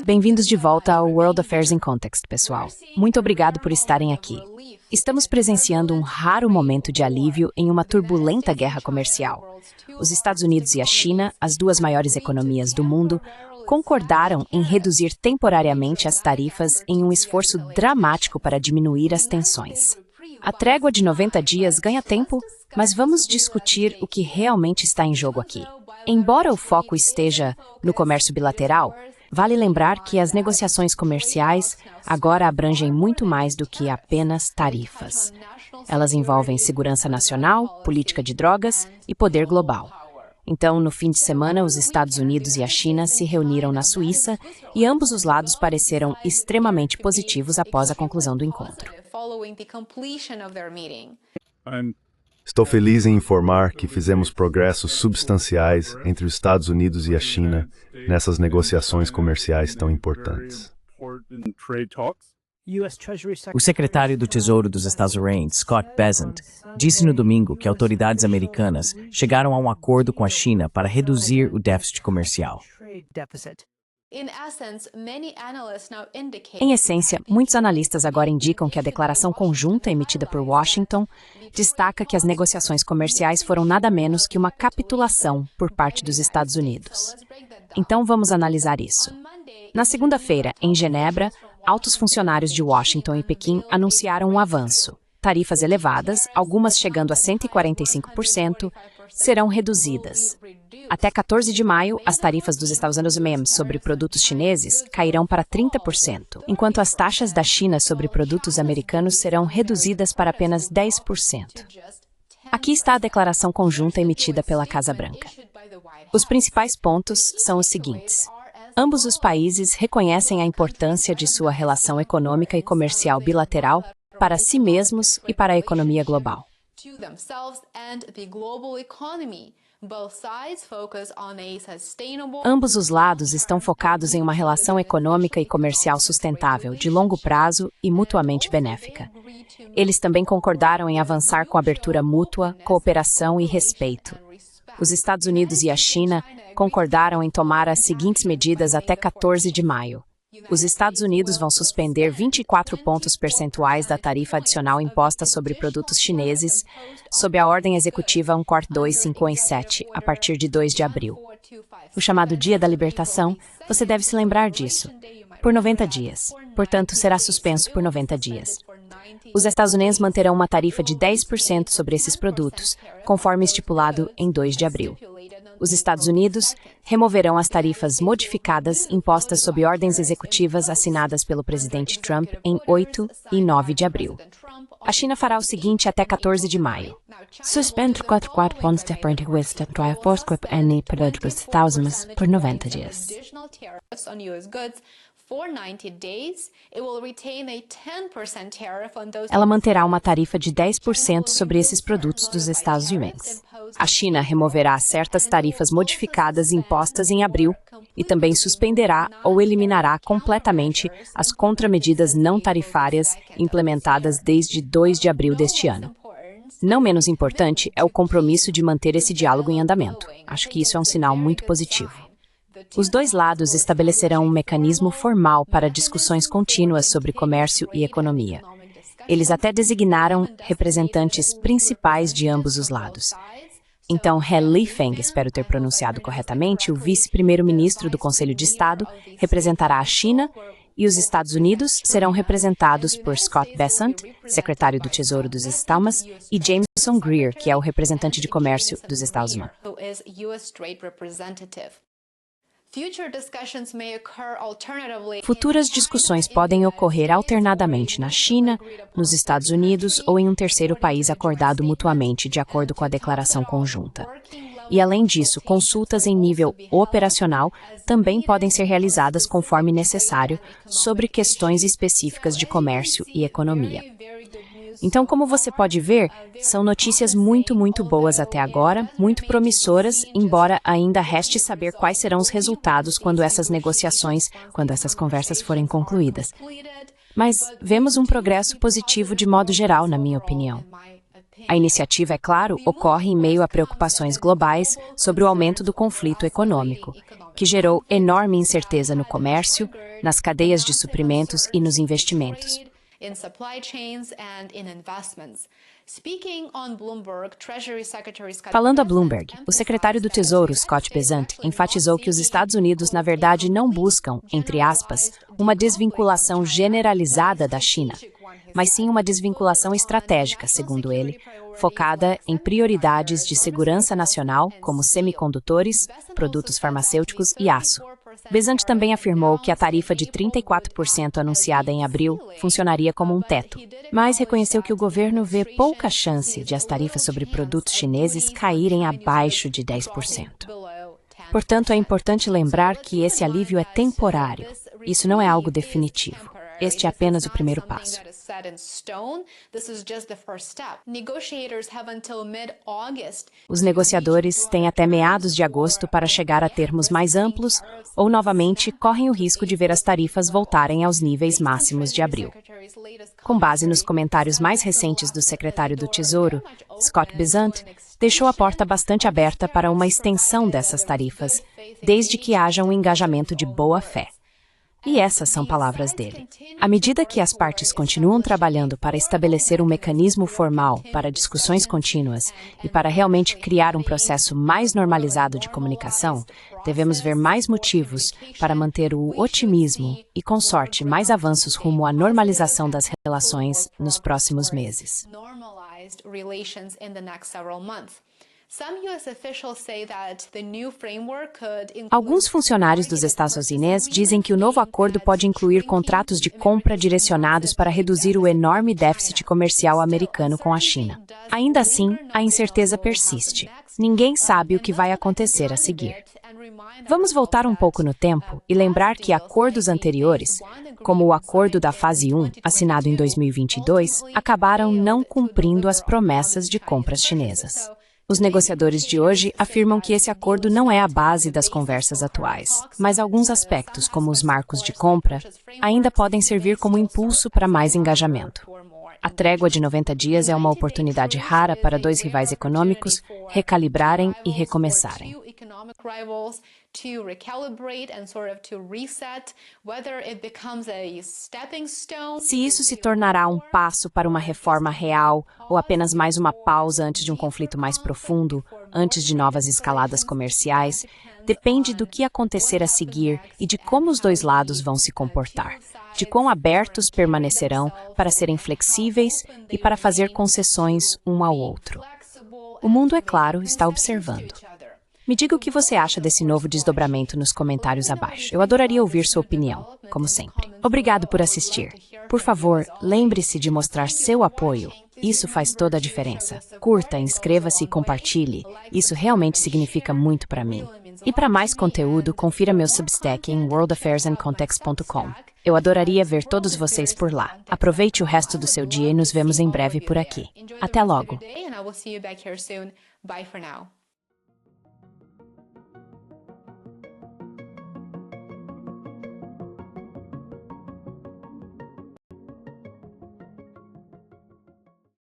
Bem-vindos de volta ao World Affairs in Context, pessoal. Muito obrigado por estarem aqui. Estamos presenciando um raro momento de alívio em uma turbulenta guerra comercial. Os Estados Unidos e a China, as duas maiores economias do mundo, concordaram em reduzir temporariamente as tarifas em um esforço dramático para diminuir as tensões. A trégua de 90 dias ganha tempo, mas vamos discutir o que realmente está em jogo aqui. Embora o foco esteja no comércio bilateral, vale lembrar que as negociações comerciais agora abrangem muito mais do que apenas tarifas. Elas envolvem segurança nacional, política de drogas e poder global. Então, no fim de semana, os Estados Unidos e a China se reuniram na Suíça e ambos os lados pareceram extremamente positivos após a conclusão do encontro. Estou feliz em informar que fizemos progressos substanciais entre os Estados Unidos e a China nessas negociações comerciais tão importantes. O secretário do Tesouro dos Estados Unidos, Scott Bessent, disse no domingo que autoridades americanas chegaram a um acordo com a China para reduzir o déficit comercial. Em essência, muitos analistas agora indicam que a declaração conjunta emitida por Washington destaca que as negociações comerciais foram nada menos que uma capitulação por parte dos Estados Unidos. Então vamos analisar isso. Na segunda-feira, em Genebra, altos funcionários de Washington e Pequim anunciaram um avanço. Tarifas elevadas, algumas chegando a 145%, serão reduzidas. Até 14 de maio, as tarifas dos Estados Unidos sobre produtos chineses cairão para 30%, enquanto as taxas da China sobre produtos americanos serão reduzidas para apenas 10%. Aqui está a declaração conjunta emitida pela Casa Branca. Os principais pontos são os seguintes. Ambos os países reconhecem a importância de sua relação econômica e comercial bilateral para si mesmos e para a economia global. Ambos os lados estão focados em uma relação econômica e comercial sustentável, de longo prazo e mutuamente benéfica. Eles também concordaram em avançar com abertura mútua, cooperação e respeito. Os Estados Unidos e a China concordaram em tomar as seguintes medidas até 14 de maio. Os Estados Unidos vão suspender 24 pontos percentuais da tarifa adicional imposta sobre produtos chineses, sob a Ordem Executiva 14257, a partir de 2 de abril. O chamado Dia da Libertação, você deve se lembrar disso, por 90 dias. Portanto, será suspenso por 90 dias. Os Estados Unidos manterão uma tarifa de 10% sobre esses produtos, conforme estipulado em 2 de abril. Os Estados Unidos removerão as tarifas modificadas impostas sob ordens executivas assinadas pelo presidente Trump em 8 e 9 de abril. A China fará o seguinte até 14 de maio. Suspende 44 pontos de percentuais por 90 dias. Ela manterá uma tarifa de 10% sobre esses produtos dos Estados Unidos. A China removerá certas tarifas modificadas impostas em abril e também suspenderá ou eliminará completamente as contramedidas não tarifárias implementadas desde 2 de abril deste ano. Não menos importante é o compromisso de manter esse diálogo em andamento. Acho que isso é um sinal muito positivo. Os dois lados estabelecerão um mecanismo formal para discussões contínuas sobre comércio e economia. Eles até designaram representantes principais de ambos os lados. Então, He Lifeng, espero ter pronunciado corretamente, o vice-primeiro-ministro do Conselho de Estado, representará a China e os Estados Unidos serão representados por Scott Bessent, secretário do Tesouro dos Estados Unidos, e Jameson Greer, que é o representante de comércio dos Estados Unidos. Futuras discussões podem ocorrer alternadamente na China, nos Estados Unidos ou em um terceiro país acordado mutuamente, de acordo com a declaração conjunta. E, além disso, consultas em nível operacional também podem ser realizadas conforme necessário sobre questões específicas de comércio e economia. Então, como você pode ver, são notícias muito boas até agora, muito promissoras, embora ainda reste saber quais serão os resultados quando essas conversas forem concluídas. Mas vemos um progresso positivo de modo geral, na minha opinião. A iniciativa, é claro, ocorre em meio a preocupações globais sobre o aumento do conflito econômico, que gerou enorme incerteza no comércio, nas cadeias de suprimentos e nos investimentos. Falando a Bloomberg, o secretário do Tesouro, Scott Bessent, enfatizou que os Estados Unidos, na verdade, não buscam, entre aspas, uma desvinculação generalizada da China, mas sim uma desvinculação estratégica, segundo ele, focada em prioridades de segurança nacional, como semicondutores, produtos farmacêuticos e aço. Bessent também afirmou que a tarifa de 34% anunciada em abril funcionaria como um teto, mas reconheceu que o governo vê pouca chance de as tarifas sobre produtos chineses caírem abaixo de 10%. Portanto, é importante lembrar que esse alívio é temporário. Isso não é algo definitivo. Este é apenas o primeiro passo. Os negociadores têm até meados de agosto para chegar a termos mais amplos ou, novamente, correm o risco de ver as tarifas voltarem aos níveis máximos de abril. Com base nos comentários mais recentes do secretário do Tesouro, Scott Bessent, deixou a porta bastante aberta para uma extensão dessas tarifas, desde que haja um engajamento de boa-fé. E essas são palavras dele. À medida que as partes continuam trabalhando para estabelecer um mecanismo formal para discussões contínuas e para realmente criar um processo mais normalizado de comunicação, devemos ver mais motivos para manter o otimismo e, com sorte, mais avanços rumo à normalização das relações nos próximos meses. Alguns funcionários dos Estados Unidos dizem que o novo acordo pode incluir contratos de compra direcionados para reduzir o enorme déficit comercial americano com a China. Ainda assim, a incerteza persiste. Ninguém sabe o que vai acontecer a seguir. Vamos voltar um pouco no tempo e lembrar que acordos anteriores, como o Acordo da Fase 1, assinado em 2022, acabaram não cumprindo as promessas de compras chinesas. Os negociadores de hoje afirmam que esse acordo não é a base das conversas atuais, mas alguns aspectos, como os marcos de compra, ainda podem servir como impulso para mais engajamento. A trégua de 90 dias é uma oportunidade rara para dois rivais econômicos recalibrarem e recomeçarem. Se isso se tornará um passo para uma reforma real ou apenas mais uma pausa antes de um conflito mais profundo, antes de novas escaladas comerciais, depende do que acontecer a seguir e de como os dois lados vão se comportar, de quão abertos permanecerão para serem flexíveis e para fazer concessões um ao outro. O mundo, é claro, está observando. Me diga o que você acha desse novo desdobramento nos comentários abaixo. Eu adoraria ouvir sua opinião, como sempre. Obrigado por assistir. Por favor, lembre-se de mostrar seu apoio. Isso faz toda a diferença. Curta, inscreva-se e compartilhe. Isso realmente significa muito para mim. E para mais conteúdo, confira meu Substack em worldaffairsandcontext.com. Eu adoraria ver todos vocês por lá. Aproveite o resto do seu dia e nos vemos em breve por aqui. Até logo! Bye for now.